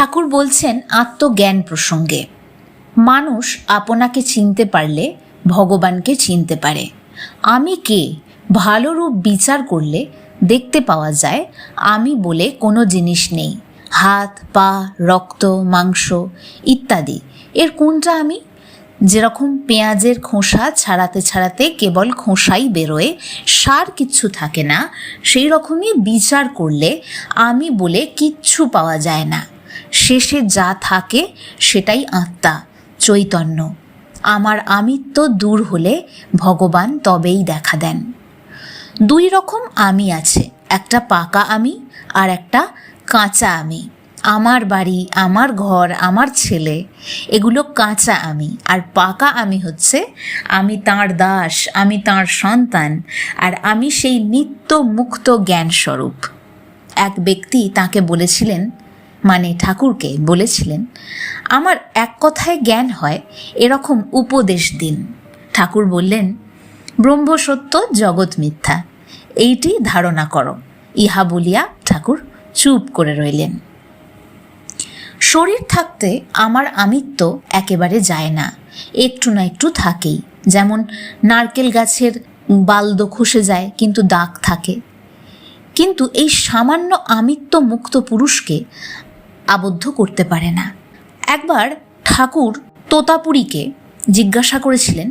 ঠাকুর বলছেন আত্মজ্ঞান প্রসঙ্গে, মানুষ আপনাকে চিনতে পারলে ভগবানকে চিনতে পারে। আমি কে ভালো রূপ বিচার করলে দেখতে পাওয়া যায় আমি বলে কোনো জিনিস নেই। হাত, পা, রক্ত, মাংস ইত্যাদি, এর কোনটা আমি? যেরকম পেঁয়াজের খোসা ছাড়াতে ছাড়াতে কেবল খোসাই বেরোয়, সার কিচ্ছু থাকে না, সেই রকমই বিচার করলে আমি বলে কিচ্ছু পাওয়া যায় না। শেষে যা থাকে সেটাই আত্মা, চৈতন্য। আমার আমিত্ব দূর হলে ভগবান তবেই দেখা দেন। দুই রকম আমি আছে, একটা পাকা আমি আর একটা কাঁচা আমি। আমার বাড়ি, আমার ঘর, আমার ছেলে, এগুলো কাঁচা আমি। আর পাকা আমি হচ্ছে আমি তাঁর দাস, আমি তাঁর সন্তান, আর আমি সেই নিত্য মুক্ত জ্ঞান স্বরূপ। এক ব্যক্তি তাকে বলেছিলেন, মানে ঠাকুরকে বলেছিলেন, আমার এক কথায় জ্ঞান হয়, এরকম উপদেশ দিন। ঠাকুর বললেন, ব্রহ্ম সত্য, জগৎ মিথ্যা, এইটি ধারণা করো। ইহা বলিয়া ঠাকুর চুপ করে রইলেন। শরীর থাকতে আমার আমিত্ব একেবারে যায় না, একটু না একটু থাকেই। যেমন নারকেল গাছের বালদ খসে যায় কিন্তু দাগ থাকে। কিন্তু এই সামান্য আমিত্ব মুক্ত পুরুষকে আবদ্ধ করতে পারে না। একবার ঠাকুর তোতাপুরীকে জিজ্ঞাসা করেছিলেন,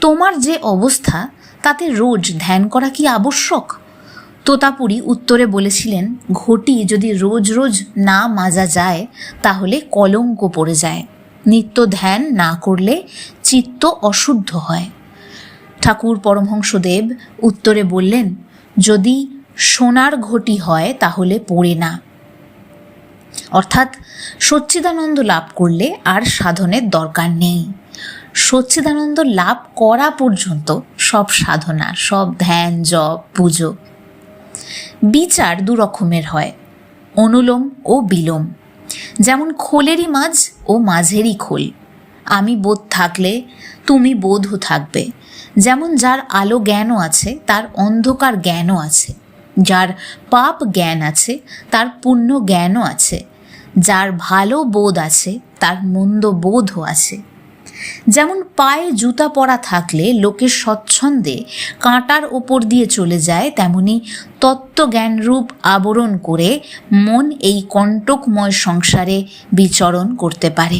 তোমার যে অবস্থা তাতে রোজ ধ্যান করা কি আবশ্যক? তোতাপুরী উত্তরে বলেছিলেন, ঘটি যদি রোজ রোজ না মাজা যায় তাহলে কলঙ্ক পড়ে যায়। নিত্য ধ্যান না করলে চিত্ত অশুদ্ধ হয়। ঠাকুর পরমহংসদেব উত্তরে বললেন, যদি সোনার ঘটি হয় তাহলে পড়ে না। অর্থাৎ সচ্চিদানন্দ লাভ করলে আর সাধনের দরকার নেই। সচ্চিদানন্দ লাভ করা পর্যন্ত সব সাধনা, সব ধ্যান, জপ, পুজো। বিচার দু রকমের হয়, অনুলোম ও বিলোম। যেমন খোলেরই মাঝ ও মাঝেরই খোল। আমি বোধ থাকলে তুমি বোধও থাকবে। যেমন যার আলো জ্ঞানও আছে তার অন্ধকার জ্ঞানও আছে, যার পাপ জ্ঞান আছে তার পুণ্য জ্ঞানও আছে, যার ভালো বোধ আছে তার মন্দ বোধও আছে। যেমন পায়ে জুতা পরা থাকলে লোকের স্বচ্ছন্দে কাঁটার ওপর দিয়ে চলে যায়, তেমনি তত্ত্বজ্ঞানরূপ আবরণ করে মন এই কণ্টকময় সংসারে বিচরণ করতে পারে।